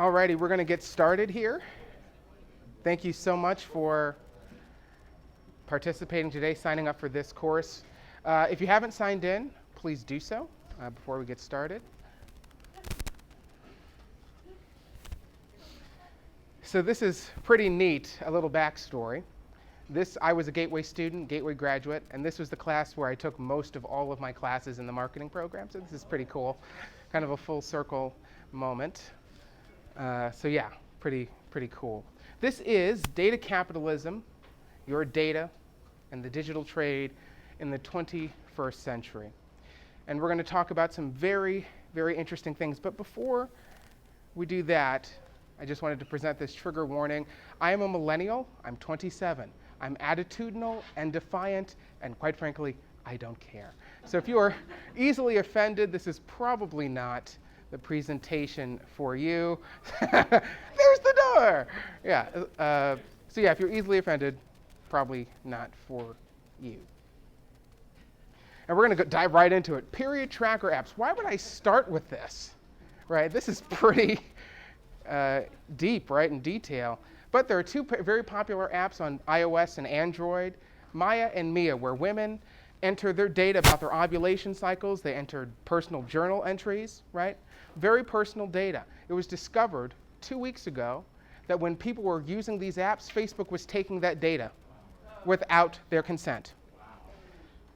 Alrighty, we're going to get started here. Thank you so much for participating today, signing up for this course. If you haven't signed in, please do so before we get started. So this is pretty neat, a little backstory. I was a Gateway student, Gateway graduate, and this was the class where I took most of all of my classes in the marketing program, so this is pretty cool, kind of a full circle moment. So yeah, pretty cool. This is Data Capitalism, Your Data and the Digital Trade in the 21st Century. And we're going to talk about some very, very interesting things. But before we do that, I just wanted to present this trigger warning. I am a millennial. I'm 27. I'm attitudinal and defiant, and quite frankly, I don't care. So if you are easily offended, this is probably not the presentation for you. There's the door. Yeah. So yeah, if you're easily offended, probably not for you. And we're going to dive right into it. Period tracker apps. Why would I start with this? Right. This is pretty deep, right, in detail. But there are two very popular apps on iOS and Android, Maya and Mia, where women enter their data about their ovulation cycles. They entered personal journal entries, right? Very personal data. It was discovered 2 weeks ago that when people were using these apps, Facebook was taking that data without their consent,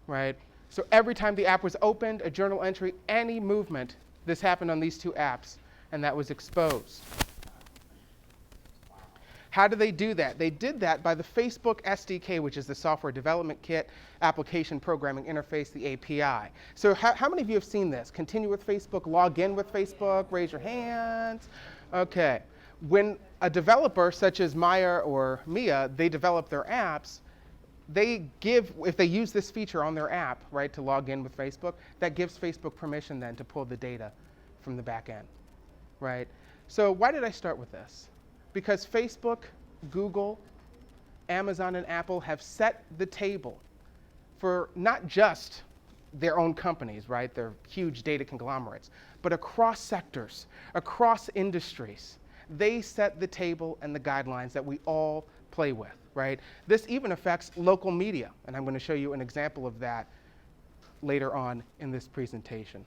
right? So every time the app was opened, a journal entry, any movement, this happened on these two apps, and that was exposed. How do they do that? They did that by the Facebook SDK, which is the Software Development Kit Application Programming Interface, the API. So how many of you have seen this? Continue with Facebook, log in with Facebook, raise your hands. Okay. When a developer such as Maya or Mia, they develop their apps, if they use this feature on their app, right, to log in with Facebook, that gives Facebook permission then to pull the data from the back end, right? So why did I start with this? Because Facebook, Google, Amazon, and Apple have set the table for not just their own companies, right? They're huge data conglomerates, but across sectors, across industries. They set the table and the guidelines that we all play with, right? This even affects local media, and I'm going to show you an example of that later on in this presentation.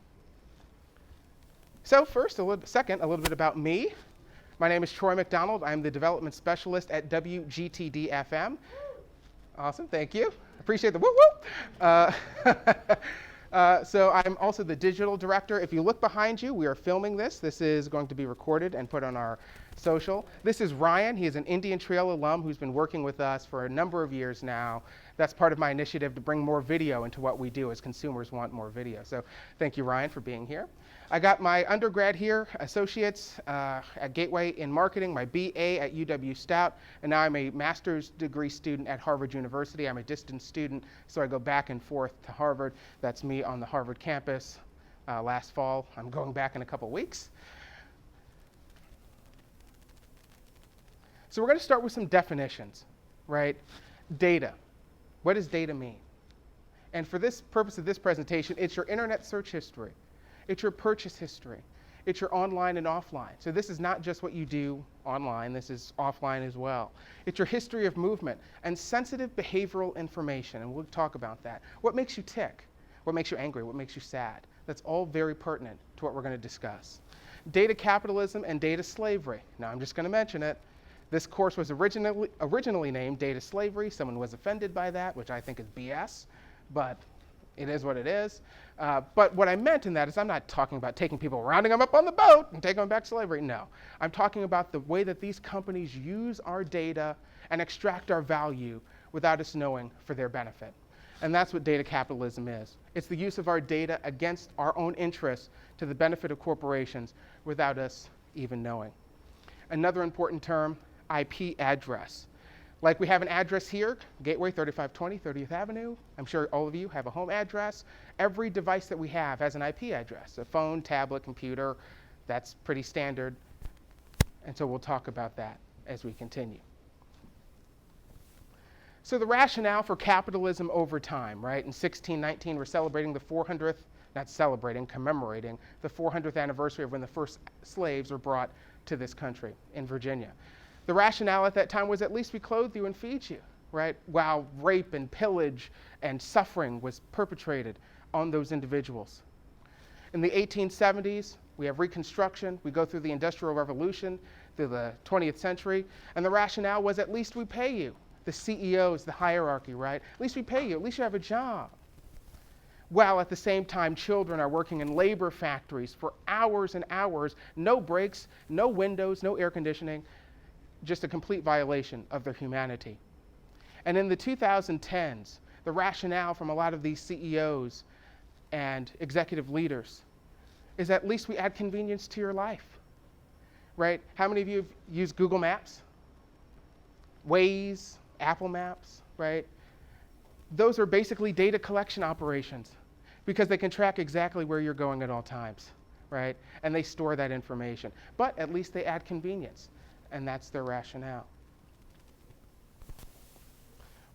So first, a little bit about me. My name is Troy McDonald. I'm the development specialist at WGTD FM. Awesome, thank you. Appreciate the whoop whoop. So I'm also the digital director. If you look behind you, we are filming this. This is going to be recorded and put on our social. This is Ryan. He is an Indian Trail alum who's been working with us for a number of years now. That's part of my initiative to bring more video into what we do as consumers want more video. So thank you, Ryan, for being here. I got my undergrad here, associates at Gateway in marketing, my BA at UW Stout, and now I'm a master's degree student at Harvard University. I'm a distance student, so I go back and forth to Harvard. That's me on the Harvard campus last fall. I'm going back in a couple weeks. So we're going to start with some definitions, right? Data. What does data mean? And for this purpose of this presentation, it's your internet search history. It's your purchase history. It's your online and offline. So this is not just what you do online. This is offline as well. It's your history of movement and sensitive behavioral information, and we'll talk about that. What makes you tick? What makes you angry? What makes you sad? That's all very pertinent to what we're going to discuss. Data capitalism and data slavery. Now, I'm just going to mention it. This course was originally named Data Slavery. Someone was offended by that, which I think is BS, but it is what it is. But what I meant in that is I'm not talking about taking people, rounding them up on the boat and taking them back to slavery. No. I'm talking about the way that these companies use our data and extract our value without us knowing for their benefit. And that's what data capitalism is. It's the use of our data against our own interests to the benefit of corporations without us even knowing. Another important term, IP address. Like we have an address here, Gateway 3520 30th Avenue. I'm sure all of you have a home address. Every device that we have has an IP address, a phone, tablet, computer. That's pretty standard. And so we'll talk about that as we continue. So the rationale for capitalism over time, right? In 1619, we're celebrating the 400th, not celebrating, commemorating the 400th anniversary of when the first slaves were brought to this country in Virginia. The rationale at that time was at least we clothe you and feed you, right? While rape and pillage and suffering was perpetrated on those individuals. In the 1870s, we have Reconstruction, we go through the Industrial Revolution, through the 20th century, and the rationale was at least we pay you. The CEOs, the hierarchy, right? At least we pay you, at least you have a job. While at the same time, children are working in labor factories for hours and hours, no breaks, no windows, no air conditioning, just a complete violation of their humanity. And in the 2010s, the rationale from a lot of these CEOs and executive leaders is at least we add convenience to your life, right? How many of you have used Google Maps, Waze, Apple Maps, right? Those are basically data collection operations because they can track exactly where you're going at all times, right? And they store that information. But at least they add convenience, and that's their rationale.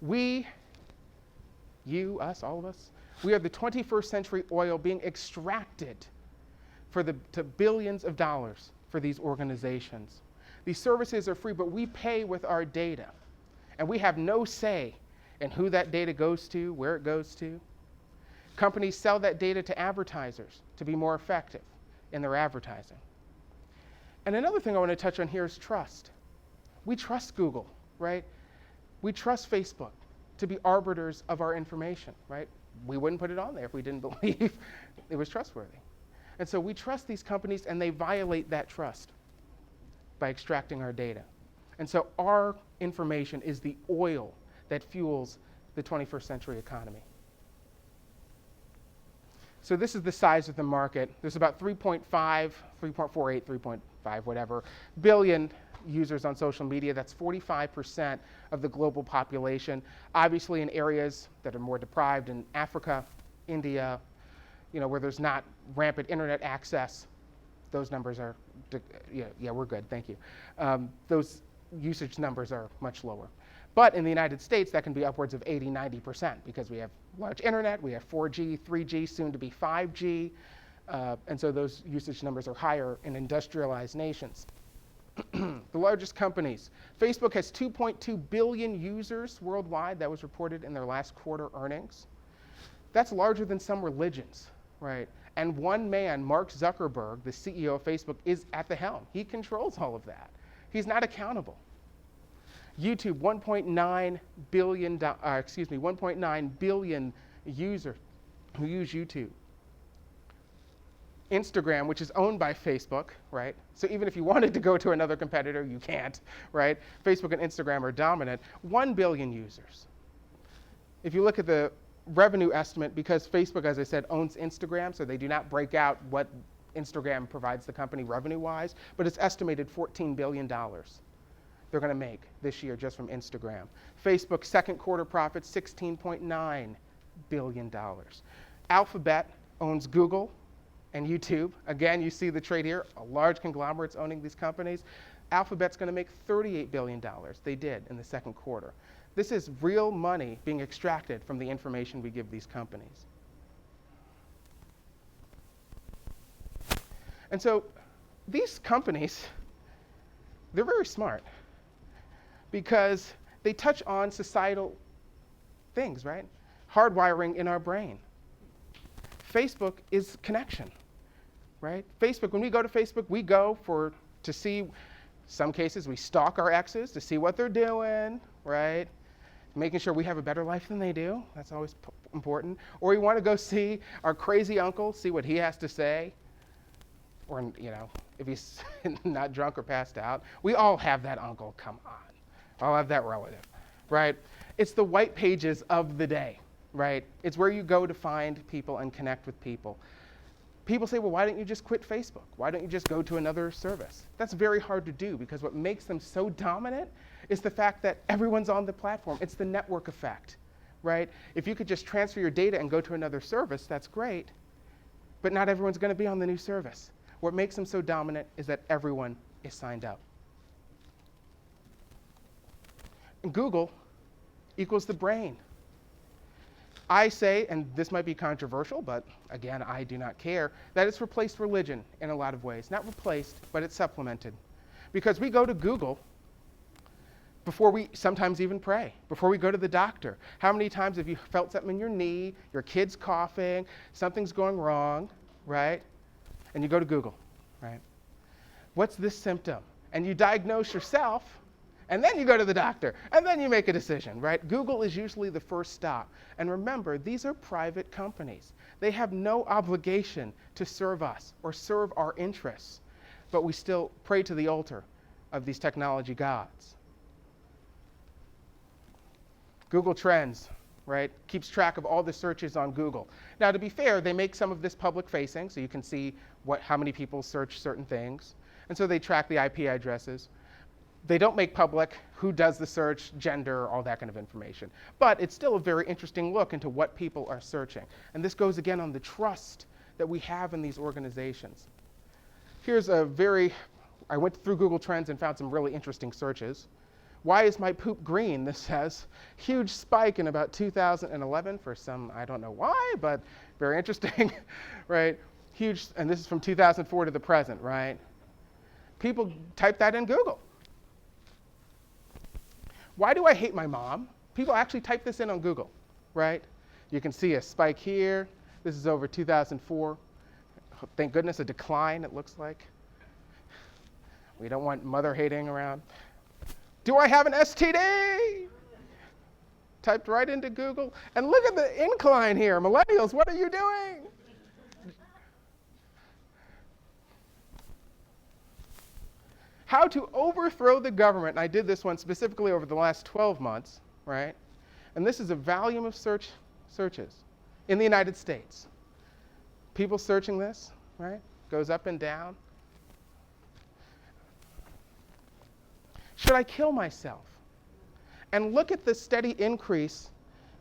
We, you, us, all of us, we are the 21st century oil being extracted to billions of dollars for these organizations. These services are free, but we pay with our data. And we have no say in who that data goes to, where it goes to. Companies sell that data to advertisers to be more effective in their advertising. And another thing I want to touch on here is trust. We trust Google, right? We trust Facebook to be arbiters of our information, right? We wouldn't put it on there if we didn't believe it was trustworthy. And so we trust these companies, and they violate that trust by extracting our data. And so our information is the oil that fuels the 21st century economy. So this is the size of the market. There's about 3.48, 3.5, whatever, billion users on social media. That's 45% of the global population. Obviously in areas that are more deprived in Africa, India, where there's not rampant internet access, those numbers are, yeah, we're good, thank you. Those usage numbers are much lower. But in the United States, that can be upwards of 80, 90% because we have large internet, we have 4G, 3G, soon to be 5G, and so those usage numbers are higher in industrialized nations. The largest companies. Facebook has 2.2 billion users worldwide. That was reported in their last quarter earnings. That's larger than some religions, right? And one man, Mark Zuckerberg, the CEO of Facebook, is at the helm. He controls all of that. He's not accountable. YouTube, 1.9 billion users who use YouTube. Instagram, which is owned by Facebook, right? So even if you wanted to go to another competitor, you can't, right? Facebook and Instagram are dominant. 1 billion users. If you look at the revenue estimate, because Facebook, as I said, owns Instagram, so they do not break out what Instagram provides the company revenue-wise, but it's estimated $14 billion they're going to make this year just from Instagram. Facebook's second quarter profits, $16.9 billion. Alphabet owns Google and YouTube. Again, you see the trade here, a large conglomerate's owning these companies. Alphabet's going to make $38 billion. They did in the second quarter. This is real money being extracted from the information we give these companies. And so these companies, they're very smart because they touch on societal things, right? Hardwiring in our brain. Facebook is connection, right? Facebook, when we go to Facebook, we go to see, some cases we stalk our exes to see what they're doing, right? Making sure we have a better life than they do. That's always important. Or we want to go see our crazy uncle, see what he has to say. Or, if he's not drunk or passed out. We all have that uncle, come on. All have that relative, right? It's the white pages of the day, right? It's where you go to find people and connect with people. People say, well, why don't you just quit Facebook? Why don't you just go to another service? That's very hard to do because what makes them so dominant is the fact that everyone's on the platform. It's the network effect, right? If you could just transfer your data and go to another service, that's great, but not everyone's going to be on the new service. What makes them so dominant is that everyone is signed up. And Google equals the brain. I say, and this might be controversial, but again, I do not care, that it's replaced religion in a lot of ways. Not replaced, but it's supplemented. Because we go to Google before we sometimes even pray, before we go to the doctor. How many times have you felt something in your knee, your kid's coughing, something's going wrong, right? And you go to Google, right? What's this symptom? And you diagnose yourself, and then you go to the doctor, and then you make a decision, right? Google is usually the first stop. And remember, these are private companies. They have no obligation to serve us or serve our interests, but we still pray to the altar of these technology gods. Google Trends, right, keeps track of all the searches on Google. Now, to be fair, they make some of this public facing, so you can see how many people search certain things. And so they track the IP addresses. They don't make public who does the search, gender, all that kind of information. But it's still a very interesting look into what people are searching. And this goes again on the trust that we have in these organizations. Here's I went through Google Trends and found some really interesting searches. Why is my poop green? This says huge spike in about 2011 for some, I don't know why, but very interesting, right? Huge, and this is from 2004 to the present, right? People type that in Google. Why do I hate my mom? People actually type this in on Google, right? You can see a spike here. This is over 2004. Thank goodness, a decline, it looks like. We don't want mother hating around. Do I have an STD? Typed right into Google. And look at the incline here. Millennials, what are you doing? How to overthrow the government. And I did this one specifically over the last 12 months, right? And this is a volume of searches in the United States. People searching this, right? Goes up and down. Should I kill myself? And look at the steady increase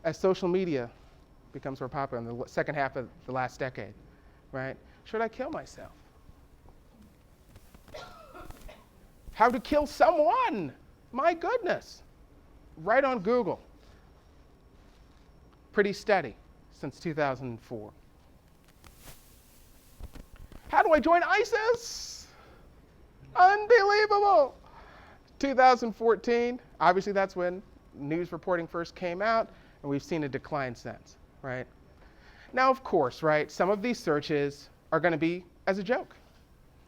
as social media becomes more popular in the second half of the last decade, right? Should I kill myself? How to kill someone? My goodness. Right on Google. Pretty steady since 2004. How do I join ISIS? Unbelievable. 2014, obviously that's when news reporting first came out, and we've seen a decline since, right? Now, of course, right, some of these searches are going to be as a joke.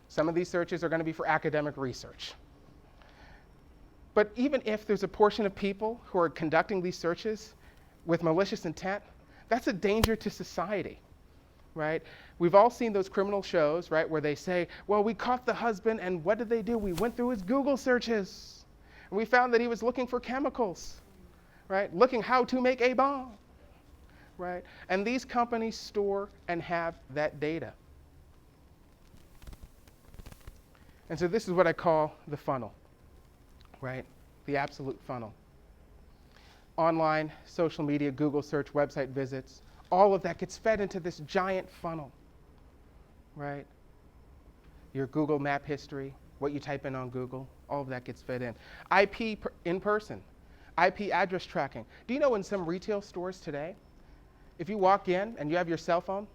Some of these searches are going to be for academic research. But even if there's a portion of people who are conducting these searches with malicious intent, that's a danger to society, right? We've all seen those criminal shows, right, where they say, well, we caught the husband, and what did they do? We went through his Google searches, and we found that he was looking for chemicals, right? Looking how to make a bomb, right? And these companies store and have that data. And so this is what I call the funnel, right? The absolute funnel. Online, social media, Google search, website visits, all of that gets fed into this giant funnel, right? Your Google map history, what you type in on Google, all of that gets fed in. IP in person, IP address tracking. Do you know in some retail stores today, if you walk in and you have your cell phone,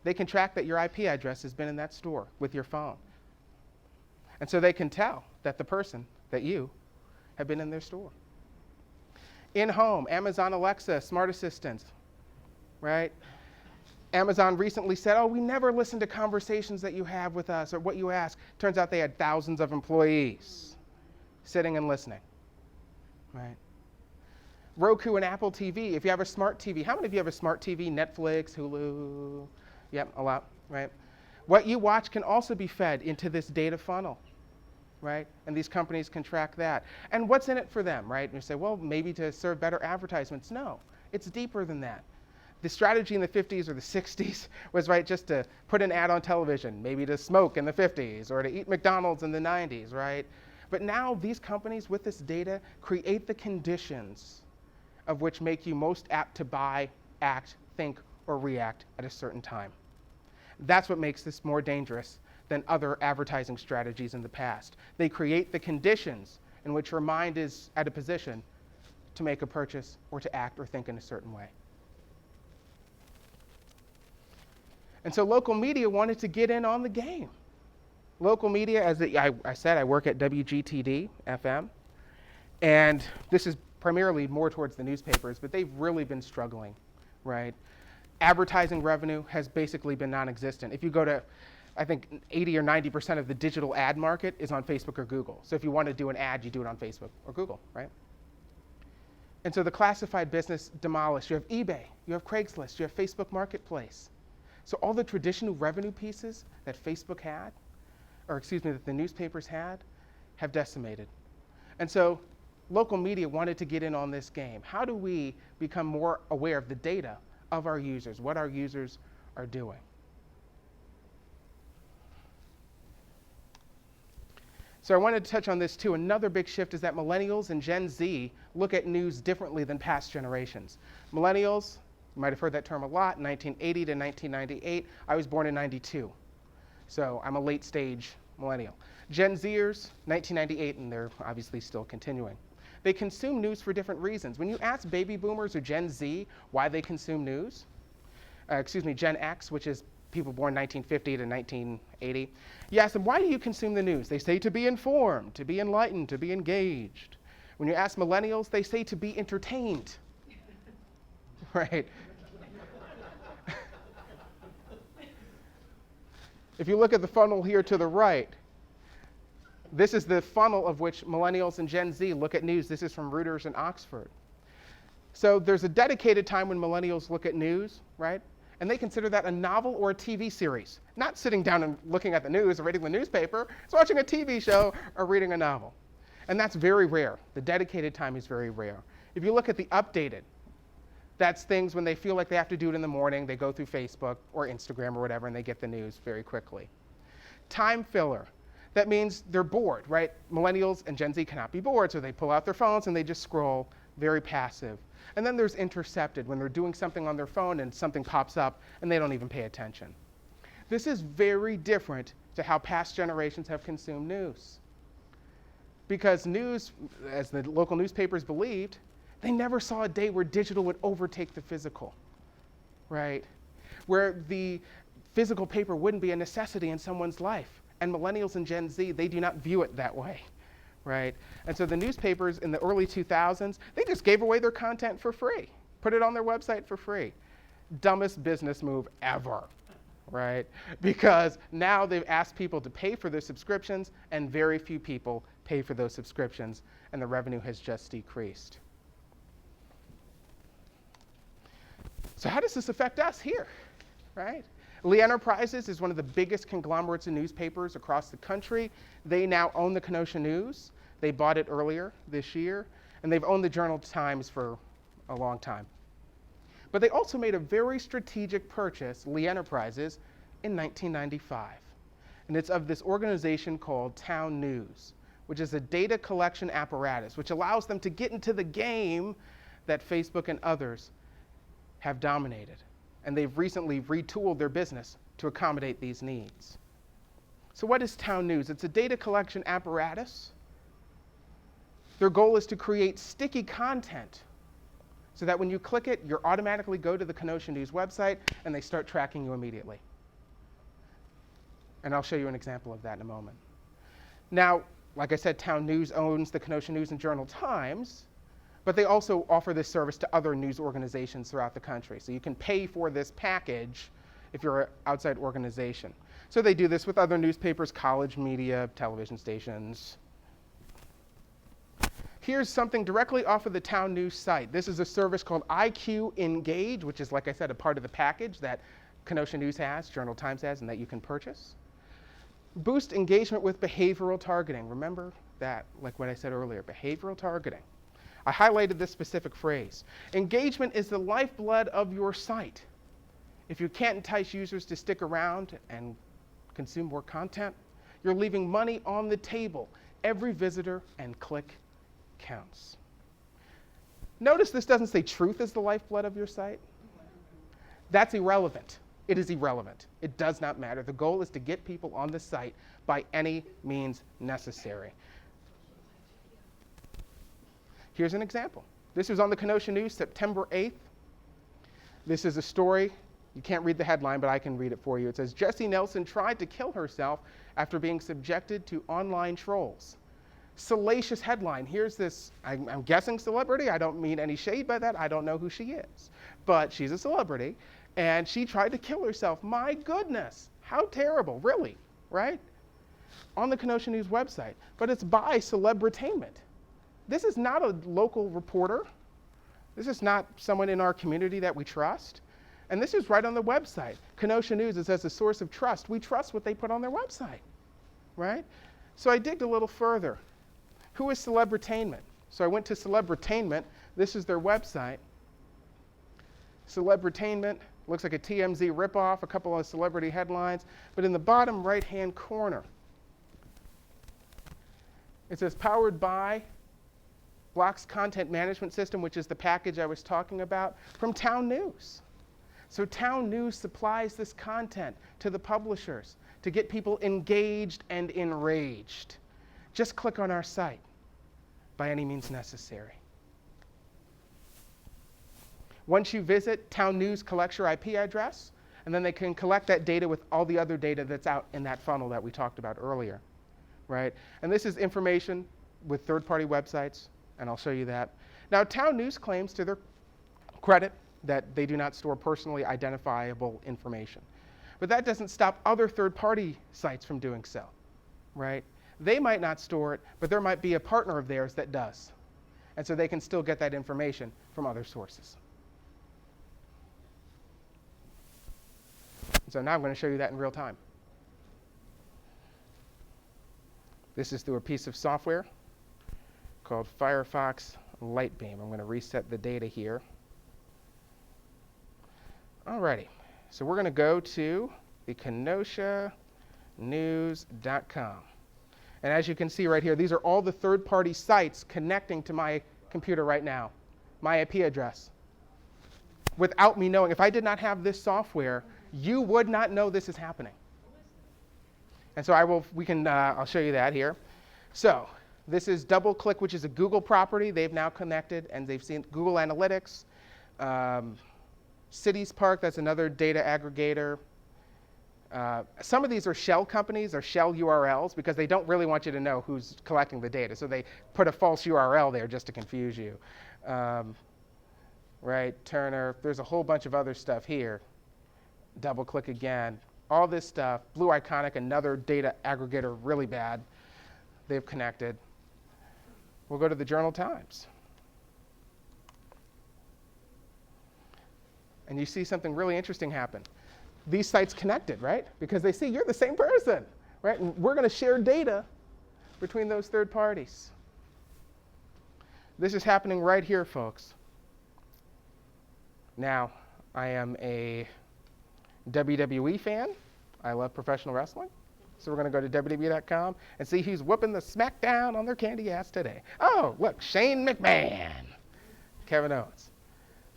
they can track that your IP address has been in that store with your phone. And so they can tell that the person, that you, have been in their store. In home, Amazon Alexa, smart assistants, right? Amazon recently said, oh, we never listen to conversations that you have with us or what you ask. Turns out they had thousands of employees sitting and listening, right? Roku and Apple TV, if you have a smart TV, how many of you have a smart TV? Netflix, Hulu, yep, a lot, right? What you watch can also be fed into this data funnel, right? And these companies can track that. And what's in it for them, right? And you say, well, maybe to serve better advertisements. No, it's deeper than that. The strategy in the 50s or the 60s was, right, just to put an ad on television, maybe to smoke in the 50s or to eat McDonald's in the 90s, right? But now these companies with this data create the conditions of which make you most apt to buy, act, think, or react at a certain time. That's what makes this more dangerous than other advertising strategies in the past. They create the conditions in which your mind is at a position to make a purchase or to act or think in a certain way. And so local media wanted to get in on the game. Local media, I said, I work at WGTD FM, and this is primarily more towards the newspapers, but they've really been struggling, right? Advertising revenue has basically been non-existent. If you go to, I think 80 or 90% of the digital ad market is on Facebook or Google. So if you want to do an ad, you do it on Facebook or Google, right? And so the classified business demolished. You have eBay, you have Craigslist, you have Facebook Marketplace. So all the traditional revenue pieces that Facebook had, that the newspapers had, have decimated. And so local media wanted to get in on this game. How do we become more aware of the data of our users, what our users are doing? So I wanted to touch on this too. Another big shift is that millennials and Gen Z look at news differently than past generations. Millennials, you might have heard that term a lot, 1980 to 1998. I was born in 92. So I'm a late stage millennial. Gen Zers, 1998, and they're obviously still continuing. They consume news for different reasons. When you ask baby boomers or Gen Z why they consume news, Gen X, which is people born 1950 to 1980, you ask them, why do you consume the news? They say to be informed, to be enlightened, to be engaged. When you ask millennials, they say to be entertained, right? If you look at the funnel here to the right, this is the funnel of which millennials and Gen Z look at news. This is from Reuters and Oxford. So there's a dedicated time when millennials look at news, right? And they consider that a novel or a TV series. Not sitting down and looking at the news or reading the newspaper. It's watching a TV show or reading a novel. And that's very rare. The dedicated time is very rare. If you look at the updated, that's things when they feel like they have to do it in the morning, they go through Facebook or Instagram or whatever, and they get the news very quickly. Time filler. That means they're bored, right? Millennials and Gen Z cannot be bored, so they pull out their phones and they just scroll, very passive. And then there's intercepted, when they're doing something on their phone and something pops up and they don't even pay attention. This is very different to how past generations have consumed news. Because news, as the local newspapers believed, they never saw a day where digital would overtake the physical, right? Where the physical paper wouldn't be a necessity in someone's life. And millennials and Gen Z, they do not view it that way, right? And so the newspapers in the early 2000s, they just gave away their content for free, put it on their website for free. Dumbest business move ever, right? Because now they've asked people to pay for their subscriptions, and very few people pay for those subscriptions, and the revenue has just decreased. So how does this affect us here, right? Lee Enterprises is one of the biggest conglomerates of newspapers across the country. They now own the Kenosha News. They bought it earlier this year, and they've owned the Journal-Times for a long time. But they also made a very strategic purchase, Lee Enterprises, in 1995. And it's of this organization called TownNews, which is a data collection apparatus, which allows them to get into the game that Facebook and others have dominated. And they've recently retooled their business to accommodate these needs. So what is TownNews? It's a data collection apparatus. Their goal is to create sticky content so that when you click it, you automatically go to the Kenosha News website and they start tracking you immediately. And I'll show you an example of that in a moment. Now, like I said, TownNews owns the Kenosha News and Journal-Times, but they also offer this service to other news organizations throughout the country. So you can pay for this package if you're an outside organization. So they do this with other newspapers, college media, television stations. Here's something directly off of the TownNews site. This is a service called IQ Engage, which is, like I said, a part of the package that Kenosha News has, Journal-Times has, and that you can purchase. Boost engagement with behavioral targeting. Remember that, like what I said earlier, behavioral targeting. I highlighted this specific phrase. Engagement is the lifeblood of your site. If you can't entice users to stick around and consume more content, you're leaving money on the table. Every visitor and click counts. Notice this doesn't say truth is the lifeblood of your site. That's irrelevant. It is irrelevant. It does not matter. The goal is to get people on the site by any means necessary. Here's an example. This was on the Kenosha News, September 8th. This is a story You can't read the headline, but I can read it for you. It says, Jessie Nelson tried to kill herself after being subjected to online trolls. Salacious headline. Here's this, I'm guessing celebrity. I don't mean any shade by that. I don't know who she is. But she's a celebrity, and she tried to kill herself. My goodness. How terrible. Really, right? On the Kenosha News website. But it's by CelebritAment. This is not a local reporter. This is not someone in our community that we trust. And this is right on the website. Kenosha News is as a source of trust. We trust what they put on their website, right? So I digged a little further. Who is CelebritAment? So I went to CelebritAment. This is their website. CelebritAment looks like a TMZ ripoff, a couple of celebrity headlines. But in the bottom right-hand corner, it says powered by Block's content management system, which is the package I was talking about, from TownNews. So TownNews supplies this content to the publishers to get people engaged and enraged. Just click on our site by any means necessary. Once you visit, TownNews collects your IP address, and then they can collect that data with all the other data that's out in that funnel that we talked about earlier, right? And this is information with third-party websites, and I'll show you that. Now, TownNews claims to their credit that they do not store personally identifiable information. But that doesn't stop other third-party sites from doing so, right? They might not store it, but there might be a partner of theirs that does. And so they can still get that information from other sources. So now I'm going to show you that in real time. This is through a piece of software called Firefox Lightbeam. I'm going to reset the data here. Alrighty, so we're going to go to the KenoshaNews.com. And as you can see right here, these are all the third-party sites connecting to my computer right now, my IP address. Without me knowing, if I did not have this software, you would not know this is happening. And so I'll show you that here. So this is DoubleClick, which is a Google property. They've now connected, and they've seen Google Analytics. Cities Park, that's another data aggregator. Some of these are shell companies or shell URLs because they don't really want you to know who's collecting the data. So they put a false URL there just to confuse you. Right, Turner, there's a whole bunch of other stuff here. DoubleClick again. All this stuff. Blue Iconic, another data aggregator, really bad. They've connected. We'll go to the Journal-Times. And you see something really interesting happen. These sites connected, right? Because they see you're the same person, right? And we're going to share data between those third parties. This is happening right here, folks. Now, I am a WWE fan. I love professional wrestling. So we're going to go to WWE.com and see who's whooping the smackdown on their candy ass today. Oh, look, Shane McMahon, Kevin Owens.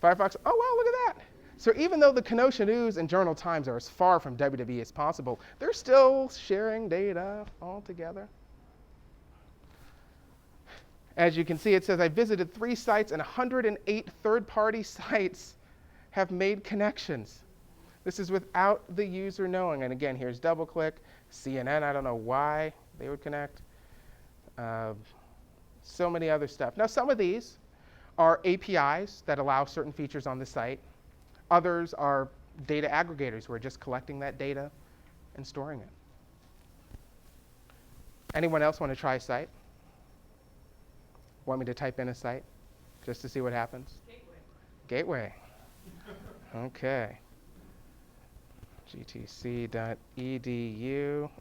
Firefox, oh, wow, look at that. So even though the Kenosha News and Journal-Times are as far from WWE as possible, they're still sharing data all together. As you can see, it says I visited 3 sites and 108 third-party sites have made connections. This is without the user knowing. And again, here's DoubleClick, CNN, I don't know why they would connect. So many other stuff. Now, some of these are APIs that allow certain features on the site. Others are data aggregators who are just collecting that data and storing it. Anyone else want to try a site? Want me to type in a site just to see what happens? Gateway. Okay. gtc.edu.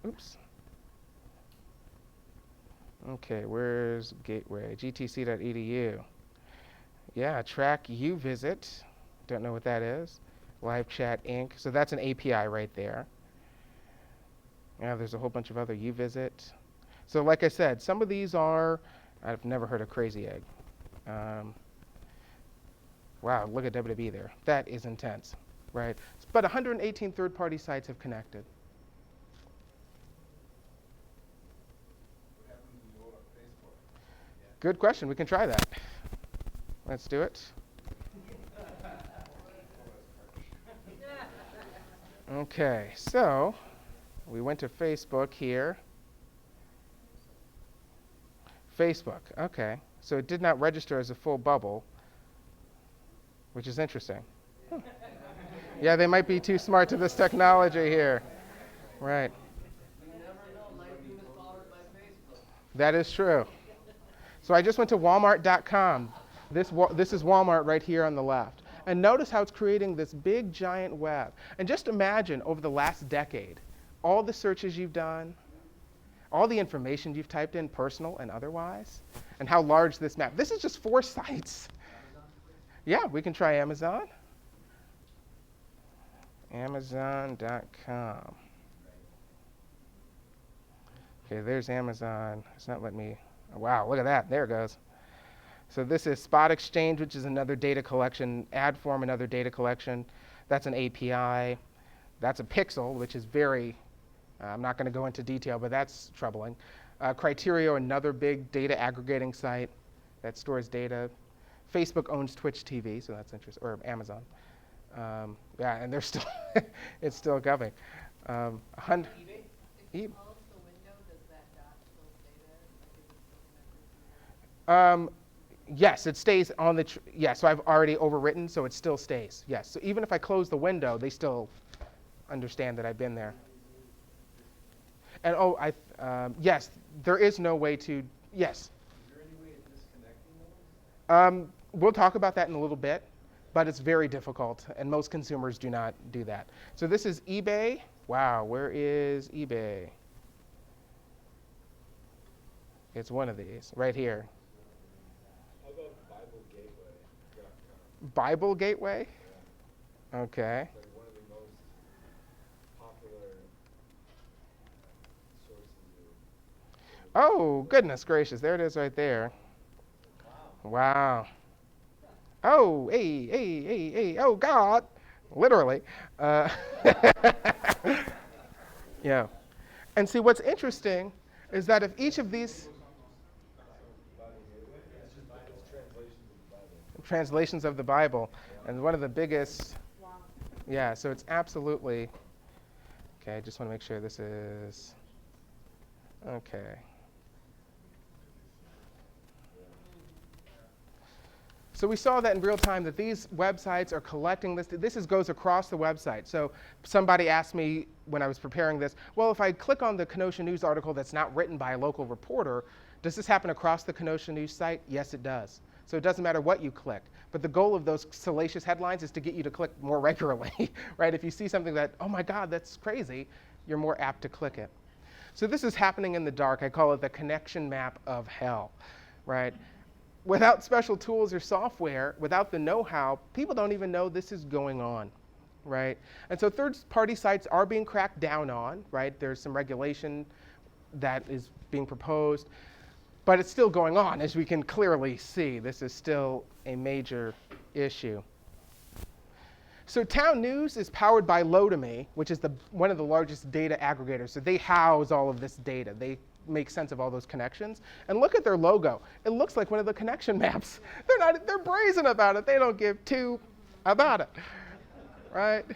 Oops. Okay, where's Gateway? gtc.edu. Yeah, track uVisit. Don't know what that is. Live Chat Inc. So that's an API right there. Yeah, there's a whole bunch of other uVisit. So like I said, some of these are, I've never heard of Crazy Egg. Wow, look at WWE there. That is intense, right? But 118 third-party sites have connected. What happens when you load up Facebook? Good question. We can try that. Let's do it. Okay, so we went to Facebook here. Facebook, okay. So it did not register as a full bubble, which is interesting. Huh. Yeah, they might be too smart to this technology here. Right. You never know, might be misfollowed by Facebook. That is true. So I just went to Walmart.com. This is Walmart right here on the left. And notice how it's creating this big giant web. And just imagine over the last decade, all the searches you've done, all the information you've typed in, personal and otherwise, and how large this map. This is just 4 sites. Yeah, we can try Amazon. Amazon.com. Okay, there's Amazon. It's not letting me. Oh, wow, look at that. There it goes. So this is Spot Exchange, which is another data collection. Adform, another data collection. That's an API. That's a Pixel, which is very, I'm not going to go into detail, but that's troubling. Criterio, another big data aggregating site that stores data. Facebook owns Twitch TV, so that's interesting, or Amazon. Yeah, and they're still, it's still going. If you close the window, does that dot still stay there? Like, is it still connected to your... Yes, it stays on the, so I've already overwritten, so it still stays. Yes, so even if I close the window, they still understand that I've been there. And yes, there is no way to, yes. Is there any way of disconnecting those? We'll talk about that in a little bit, but it's very difficult, and most consumers do not do that. So this is eBay. Wow, where is eBay? It's one of these, right here. How about BibleGateway.com? Bible Gateway? Yeah. Okay. It's like one of the most popular sources of... Oh, goodness gracious. There it is right there. Wow. Oh, hey, oh, God. Literally. Yeah. And see, what's interesting is that if each of these... Translations of the Bible. And one of the biggest... Wow. Yeah, so it's absolutely... Okay, I just want to make sure this is... Okay. So we saw that in real time that these websites are collecting this. This goes across the website. So somebody asked me when I was preparing this, well, if I click on the Kenosha News article that's not written by a local reporter, does this happen across the Kenosha News site? Yes, it does. So it doesn't matter what you click. But the goal of those salacious headlines is to get you to click more regularly, right? If you see something that, oh my God, that's crazy, you're more apt to click it. So this is happening in the dark. I call it the connection map of hell, right? Without special tools or software, without the know-how, people don't even know this is going on, right? And so third-party sites are being cracked down on, right? There's some regulation that is being proposed, but it's still going on, as we can clearly see. This is still a major issue. So TownNews is powered by Lotame, which is one of the largest data aggregators. So they house all of this data. They make sense of all those connections. And look at their logo. It looks like one of the connection maps. They're brazen about it. They don't give two about it, right?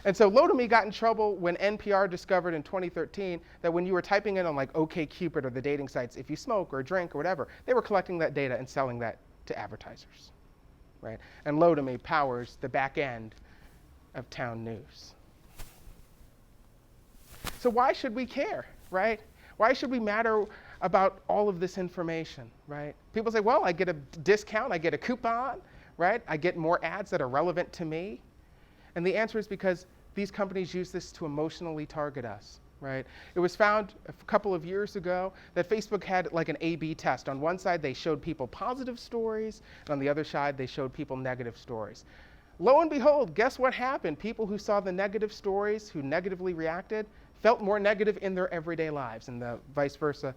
And so Lotame got in trouble when NPR discovered in 2013 that when you were typing in on like OkCupid or the dating sites, if you smoke or drink or whatever, they were collecting that data and selling that to advertisers, right? And Lotame powers the back end of TownNews. So why should we care, right? Why should we matter about all of this information, right? People say, well, I get a discount, I get a coupon, right? I get more ads that are relevant to me. And the answer is because these companies use this to emotionally target us, right? It was found a couple of years ago that Facebook had like an A/B test. On one side, they showed people positive stories, and on the other side, they showed people negative stories. Lo and behold, guess what happened? People who saw the negative stories, who negatively reacted, felt more negative in their everyday lives, and the vice versa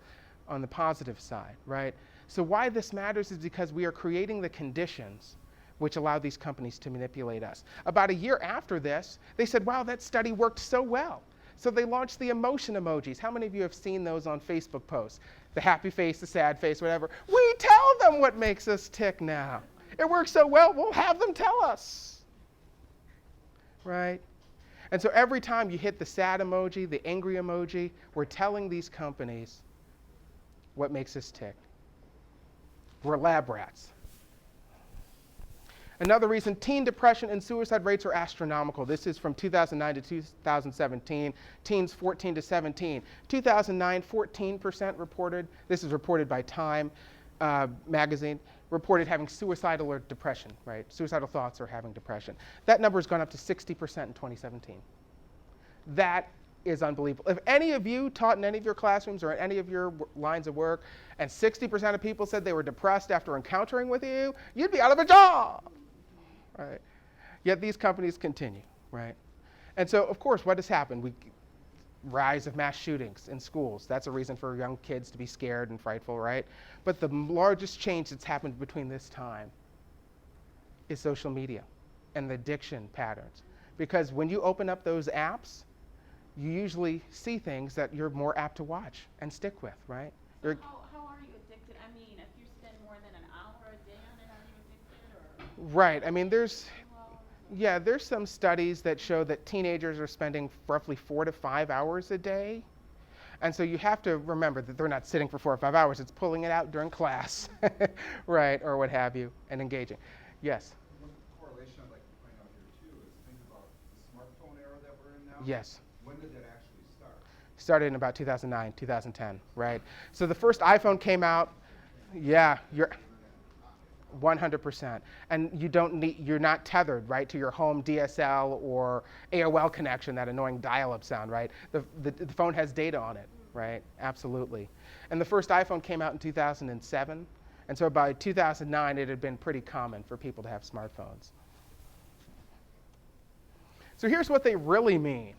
on the positive side, right? So why this matters is because we are creating the conditions which allow these companies to manipulate us. About a year after this, they said, wow, that study worked so well. So they launched the emotion emojis. How many of you have seen those on Facebook posts? The happy face, the sad face, whatever. We tell them what makes us tick now. It works so well, we'll have them tell us, right? And so every time you hit the sad emoji, the angry emoji, we're telling these companies what makes us tick. We're lab rats. Another reason, teen depression and suicide rates are astronomical. This is from 2009 to 2017. Teens 14 to 17. 2009, 14% reported. This is reported by Time magazine. Reported having suicidal or depression, right? Suicidal thoughts or having depression. That number has gone up to 60% in 2017. That is unbelievable. If any of you taught in any of your classrooms or in any of your lines of work, and 60% of people said they were depressed after encountering with you, you'd be out of a job, right? Yet these companies continue, right? And so, of course, what has happened? Rise of mass shootings in schools. That's a reason for young kids to be scared and frightful, right? But the largest change that's happened between this time is social media and the addiction patterns. Because when you open up those apps, you usually see things that you're more apt to watch and stick with, right? So how are you addicted? I mean, if you spend more than an hour a day on it, are you addicted? Or? Right. I mean, there's some studies that show that teenagers are spending roughly 4 to 5 hours a day. And so you have to remember that they're not sitting for 4 or 5 hours. It's pulling it out during class, right, or what have you, and engaging. Yes? One correlation I'd like to point out here, too, is think about the smartphone era that we're in now. Yes. When did that actually start? Started in about 2009, 2010, right? So the first iPhone came out, yeah, you're 100%. And you're not tethered, right, to your home DSL or AOL connection, that annoying dial-up sound, right? The phone has data on it, right? Absolutely. And the first iPhone came out in 2007. And so by 2009, it had been pretty common for people to have smartphones. So here's what they really mean.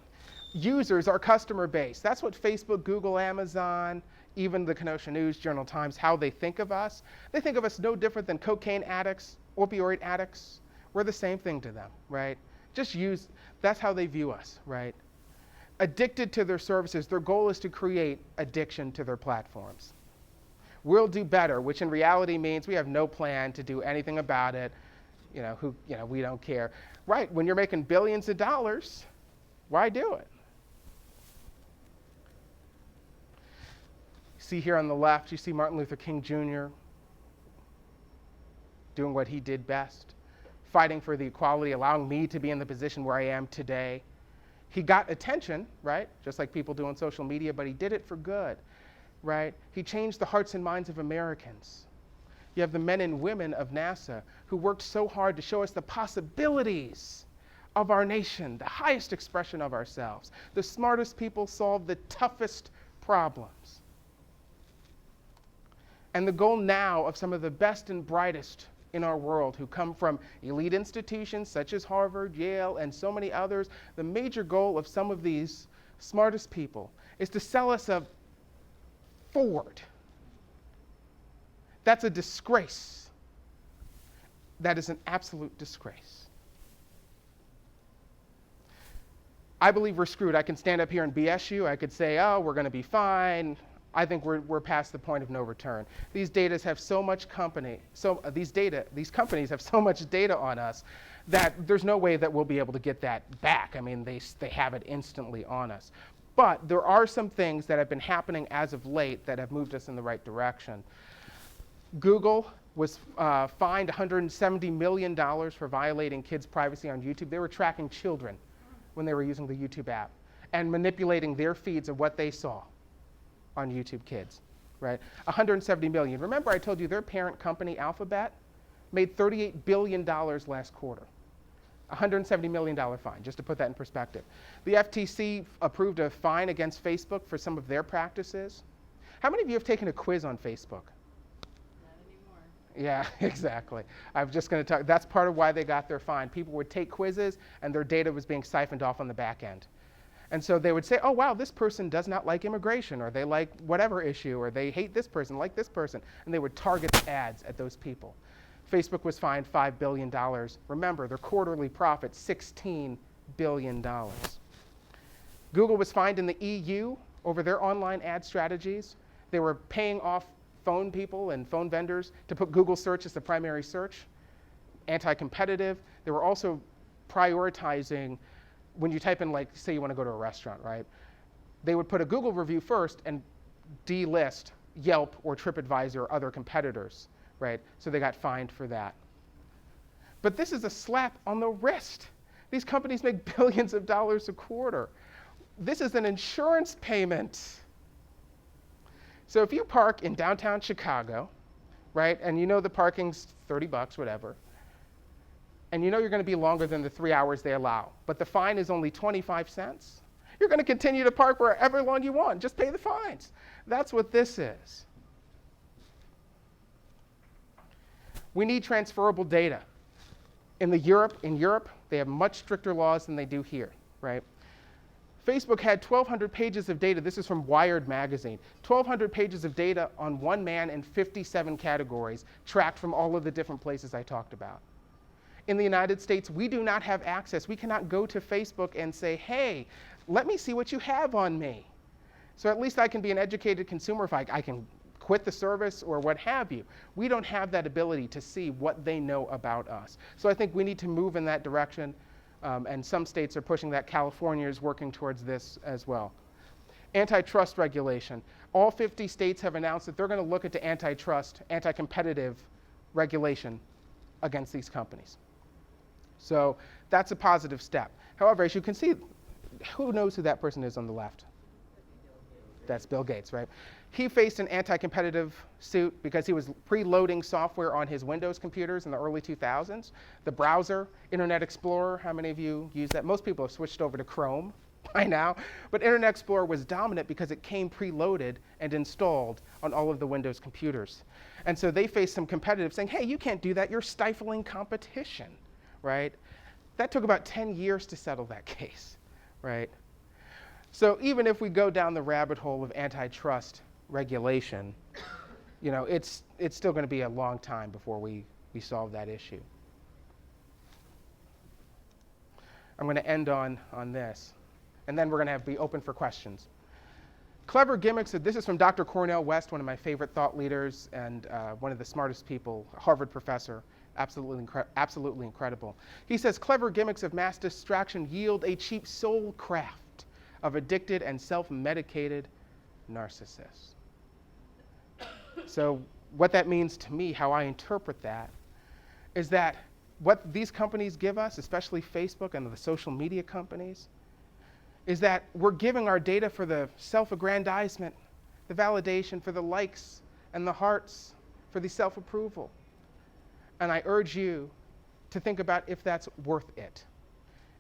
Users, our customer base. That's what Facebook, Google, Amazon, even the Kenosha News, Journal Times, how they think of us. They think of us no different than cocaine addicts, opioid addicts. We're the same thing to them, right? That's how they view us, right? Addicted to their services, their goal is to create addiction to their platforms. We'll do better, which in reality means we have no plan to do anything about it. We don't care. Right, when you're making billions of dollars, why do it? See here on the left, you see Martin Luther King Jr. doing what he did best, fighting for the equality, allowing me to be in the position where I am today. He got attention, right, just like people do on social media, but he did it for good, right? He changed the hearts and minds of Americans. You have the men and women of NASA who worked so hard to show us the possibilities of our nation, the highest expression of ourselves. The smartest people solve the toughest problems. And the goal now of some of the best and brightest in our world who come from elite institutions such as Harvard, Yale, and so many others, the major goal of some of these smartest people is to sell us a Ford. That's a disgrace. That is an absolute disgrace. I believe we're screwed. I can stand up here and BS you. I could say, oh, we're going to be fine. I think we're past the point of no return. These companies have so much data on us that there's no way that we'll be able to get that back. I mean, they have it instantly on us. But there are some things that have been happening as of late that have moved us in the right direction. Google was fined $170 million for violating kids' privacy on YouTube. They were tracking children when they were using the YouTube app and manipulating their feeds of what they saw on YouTube Kids, right? $170 million. Remember I told you their parent company, Alphabet, made $38 billion last quarter. $170 million fine, just to put that in perspective. The FTC approved a fine against Facebook for some of their practices. How many of you have taken a quiz on Facebook? Not anymore. Yeah, exactly. I'm just going to talk. That's part of why they got their fine. People would take quizzes, and their data was being siphoned off on the back end. And so they would say, oh, wow, this person does not like immigration, or they like whatever issue, or they hate this person, like this person. And they would target the ads at those people. Facebook was fined $5 billion. Remember, their quarterly profit, $16 billion. Google was fined in the EU over their online ad strategies. They were paying off phone people and phone vendors to put Google search as the primary search, anti-competitive. They were also prioritizing when you type in, like, say you want to go to a restaurant, right? They would put a Google review first and delist Yelp or TripAdvisor or other competitors, right? So they got fined for that. But this is a slap on the wrist. These companies make billions of dollars a quarter. This is an insurance payment. So if you park in downtown Chicago, right, and you know the parking's $30, whatever, and you know you're going to be longer than the 3 hours they allow, but the fine is only 25 cents, you're going to continue to park wherever long you want. Just pay the fines. That's what this is. We need transferable data. In Europe, they have much stricter laws than they do here, right? Facebook had 1,200 pages of data. This is from Wired magazine. 1,200 pages of data on one man in 57 categories, tracked from all of the different places I talked about. In the United States, we do not have access. We cannot go to Facebook and say, hey, let me see what you have on me. So at least I can be an educated consumer if I can quit the service or what have you. We don't have that ability to see what they know about us. So I think we need to move in that direction. And some states are pushing that. California is working towards this as well. Antitrust regulation. All 50 states have announced that they're going to look into antitrust, anti-competitive regulation against these companies. So that's a positive step. However, as you can see, who knows who that person is on the left? That's Bill Gates, right? He faced an anti-competitive suit because he was preloading software on his Windows computers in the early 2000s. The browser, Internet Explorer, how many of you use that? Most people have switched over to Chrome by now. But Internet Explorer was dominant because it came preloaded and installed on all of the Windows computers. And so they faced some competitive saying, hey, you can't do that. You're stifling competition, right? That took about 10 years to settle that case, right? So even if we go down the rabbit hole of antitrust regulation, you know, it's still going to be a long time before we solve that issue. I'm going to end on this, and then we're going to be open for questions. Clever gimmicks. This is from Dr. Cornel West, one of my favorite thought leaders and one of the smartest people, a Harvard professor, absolutely incredible. He says, clever gimmicks of mass distraction yield a cheap soul craft of addicted and self-medicated narcissists. So what that means to me, how I interpret that, is that what these companies give us, especially Facebook and the social media companies, is that we're giving our data for the self-aggrandizement, the validation, for the likes and the hearts, for the self-approval. And I urge you to think about if that's worth it.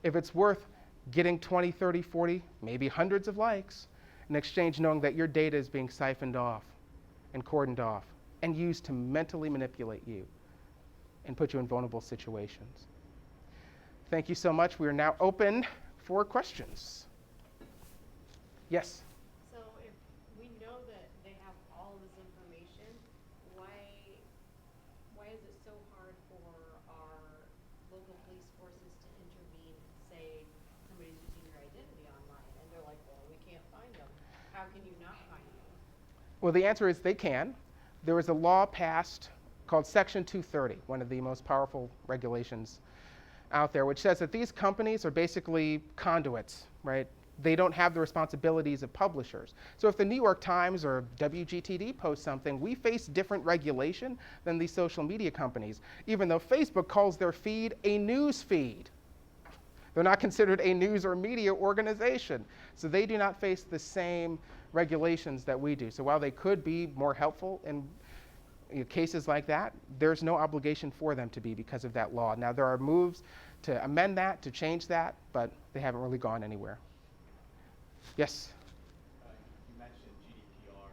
If it's worth getting 20, 30, 40, maybe hundreds of likes in exchange knowing that your data is being siphoned off and cordoned off and used to mentally manipulate you and put you in vulnerable situations. Thank you so much. We are now open for questions. Yes? So if we know that they have all of this information, why is it so hard for our local police forces to intervene, say somebody's using your identity online, and they're like, well, we can't find them. How can you not find them? Well, the answer is they can. There was a law passed called Section 230, one of the most powerful regulations out there, which says that these companies are basically conduits, right? They don't have the responsibilities of publishers. So if the New York Times or WGTD posts something, we face different regulation than these social media companies, even though Facebook calls their feed a news feed. They're not considered a news or media organization. So they do not face the same regulations that we do. So while they could be more helpful in cases like that, there's no obligation for them to be because of that law. Now, there are moves to amend that, to change that, but they haven't really gone anywhere. Yes? You mentioned GDPR.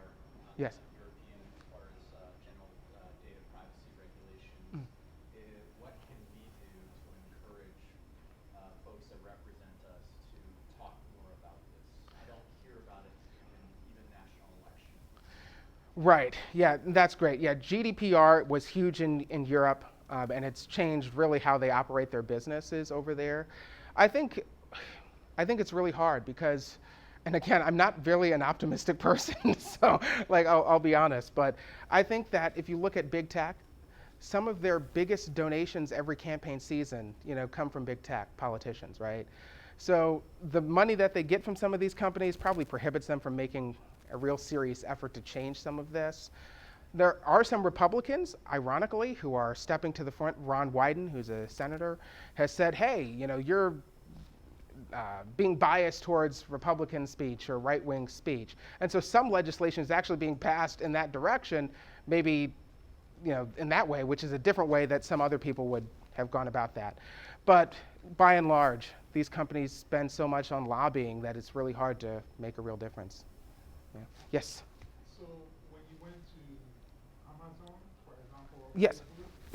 Yes. European as far as general data privacy regulation. What can we do to encourage folks that represent us to talk more about this? I don't hear about it in even national elections. Right. Yeah, that's great. Yeah, GDPR was huge in Europe, and it's changed really how they operate their businesses over there. I think it's really hard because, and again, I'm not really an optimistic person, so like I'll be honest, but I think that if you look at big tech, some of their biggest donations every campaign season, come from big tech politicians, right? So the money that they get from some of these companies probably prohibits them from making a real serious effort to change some of this. There are some Republicans, ironically, who are stepping to the front. Ron Wyden, who's a senator, has said, hey, you're being biased towards Republican speech or right-wing speech. And so some legislation is actually being passed in that direction, maybe in that way, which is a different way that some other people would have gone about that. But by and large, these companies spend so much on lobbying that it's really hard to make a real difference. Yeah. Yes? So when you went to Amazon, for example, Yes.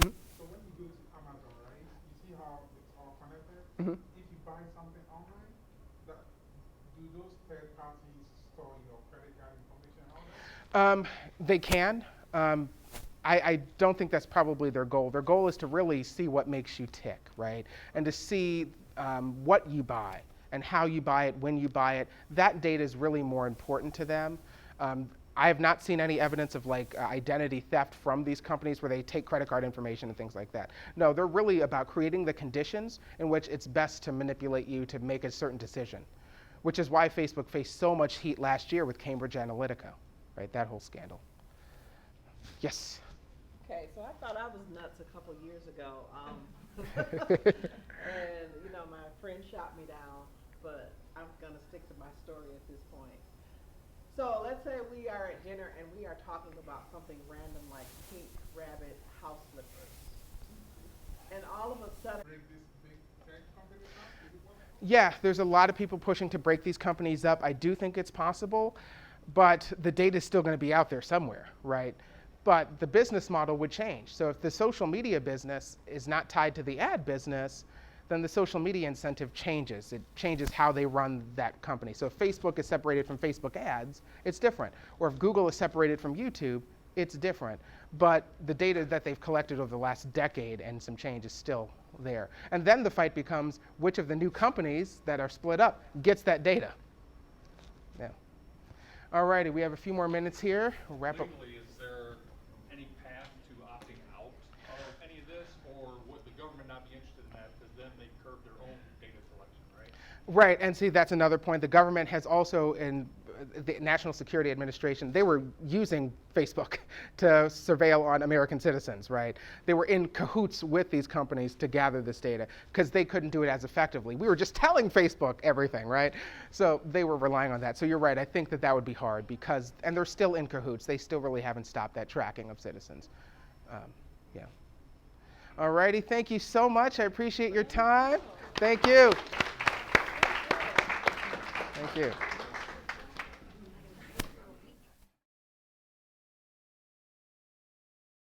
Mm-hmm. So when you go to Amazon, right, you see how it's all connected? Mm-hmm. If you buy something online, do those third parties store your credit card information and all that? They can. I don't think that's probably their goal. Their goal is to really see what makes you tick, right? And to see what you buy and how you buy it, when you buy it. That data is really more important to them. I have not seen any evidence of identity theft from these companies where they take credit card information and things like that. No, they're really about creating the conditions in which it's best to manipulate you to make a certain decision, which is why Facebook faced so much heat last year with Cambridge Analytica, right? That whole scandal. Yes? Okay, so I thought I was nuts a couple years ago. And, my friend shot me down, but I'm going to stick to my story at this point. So let's say we are at dinner and we are talking about something random like pink rabbit house slippers. And all of a sudden, Break this big tech company up? Is it possible? Yeah, there's a lot of people pushing to break these companies up. I do think it's possible, but the data is still going to be out there somewhere, right? But the business model would change. So if the social media business is not tied to the ad business, then the social media incentive changes. It changes how they run that company. So if Facebook is separated from Facebook ads, it's different. Or if Google is separated from YouTube, it's different. But the data that they've collected over the last decade and some change is still there. And then the fight becomes which of the new companies that are split up gets that data. Yeah. All righty, we have a few more minutes here. We'll wrap up. Legally, is there any path to opting out of any of this, or would the government not be interested in that because then they curb their own data collection, right? Right, and see, that's another point. The government has also, in the National Security Administration, they were using Facebook to surveil on American citizens, right? They were in cahoots with these companies to gather this data because they couldn't do it as effectively. We were just telling Facebook everything, right? So they were relying on that. So you're right, I think that would be hard because, and they're still in cahoots. They still really haven't stopped that tracking of citizens. Yeah. All righty, thank you so much. I appreciate your time. Thank you. Thank you.